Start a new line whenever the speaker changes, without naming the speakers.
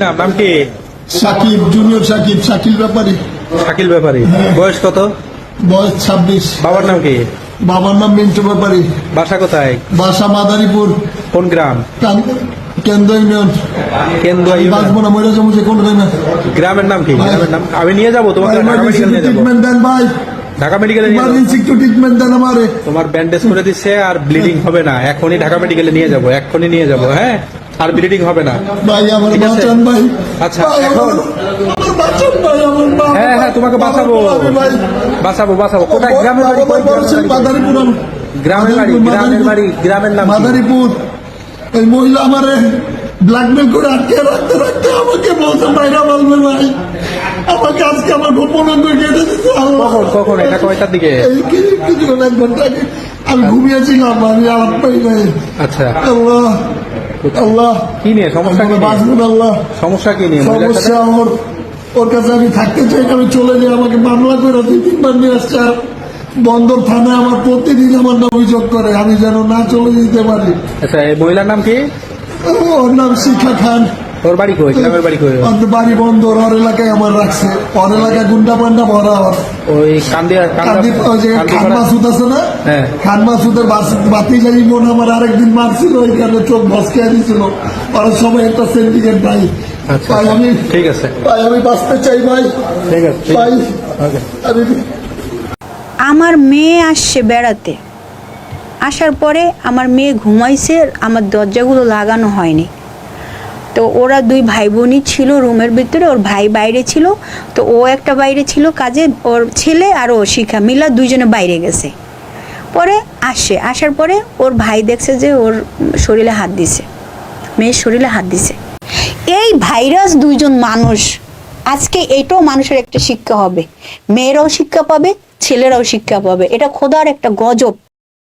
নাম কি?
সাকিব, জুনিয়র সাকিব, শাকিল ব্যাপারী।
শাকিল ব্যাপারী। বয়স কত?
বয়স 26।
বাবার নাম কি?
বাবার নাম মিন্টু ব্যাপারী।
বাসা কোথায়?
বাসা মাদারীপুর,
কোন গ্রাম?
কেন্দ্র ইউনিয়ন।
কেন্দুয়া ইউনিয়ন।
বাঁচবো না, মরে যাবো, যে কোন টাইমে।
গ্রামের নাম কি? গ্রামের নাম আমি নিয়ে যাবো তোমাকে, ঢাকা মেডিকেল নিয়ে যাবো।
ট্রিটমেন্ট দেন ভাই,
ঢাকা মেডিকেলে নিয়ে যাবো।
ইমার্জেন্সি একটু ট্রিটমেন্ট দেন আমারে।
তোমার ব্যান্ডেজ করে দিচ্ছে আর ব্লিডিং হবে না, এখনই ঢাকা মেডিকেলে নিয়ে যাবো, এখনই নিয়ে যাবো। হ্যাঁ, আর ব্লিডিং হবে না।
ভাই আমার
ঠিক আছে?
বাঁচান ভাই।
আচ্ছা,
ভাই,
এখন
আমার বাঁচান ভাই, আমার মা।
হ্যাঁ হ্যাঁ তোমাকে বাঁচাবো,
ভাই,
বাঁচাবো বাঁচাবো। কোথায়? গ্রামের বাড়ি? কোন গ্রামের বাড়ি?
মাদারীপুর।
গ্রামের বাড়ি, গ্রামের বাড়ি, গ্রামের নাম কি?
মাদারীপুর। এই মহিলা আমারে ব্ল্যাকমেল করে আটকে রাখতে রাখতে আমাকে বলছে বাইরে বলবে ভাই, আমাকে আজকে আমার গোপন করে কেটে দিতে।
কখন কখন? এটা কয়টার দিকে?
এই কিছুক্ষণ 1 ঘন্টা আগে আমি ঘুমিয়েছিলাম, আমি আলাপ পাই নাই।
আচ্ছা,
আল্লাহ আল্লাহ,
কি নিয়ে সমস্যা? কি নিয়ে
বাঁচবেন আল্লাহ।
সমস্যা? কি নিয়ে মহিলার সাথে?
সমস্যা আমার, ওর কাছে আমি থাকতে চাই, আমি চলে যাই। আমাকে মামলা করে 2-3 বার নিয়ে আসছে, আর বন্দর থানায় আমার প্রতিদিন আমার নাম অভিযোগ করে, আমি যেন না চলে যেতে পারি।
আচ্ছা, এই মহিলার নাম কি?
ওর নাম শিখা খান।
ওর বাড়ি কই? গ্রামের বাড়ি কই?
ওর বাড়ি বন্দর, ওর এলাকায় আমার রাখছে। ওর এলাকায় গুন্ডা পান্ডা ভরা। ওর
ওই কান্দিয়া
ওই যে খান মাসুদ আছে না,
হ্যাঁ।
খান মাসুদের বাতি যাই বোন আমার আরেকদিন মারছিল, ওইখানে চোখ ভসকে দিছিল। ওরা সবাই একটা সিন্ডিকেট ভাই।
আচ্ছা,
ভাই আমি,
ঠিক আছে,
ভাই আমি বাঁচতে চাই ভাই।
ঠিক আছে,
ভাই
ওকে।
আমি,
আমার মেয়ে আসছে বেড়াতে, আসার পরে আমার মেয়ে ঘুমাইছে, আমার দরজাগুলো লাগানো হয়নি। তো ওরা 2 ভাই বোনই ছিল রুমের ভিতরে, ওর ভাই বাইরে ছিল। তো ও একটা বাইরে ছিল কাজে, ওর ছেলে আর ও শিখা মিলা 2জনে বাইরে গেছে। পরে আসার পরে ওর ভাই দেখছে যে ওর শরীরে হাত দিছে, মেয়ের শরীরে হাত দিছে। এই ভাইরাস 2জন মানুষ, আজকে এটাও মানুষের একটা শিক্ষা হবে, মেয়েরাও শিক্ষা পাবে, ছেলেরাও শিক্ষা পাবে। এটা খোদার একটা গজব।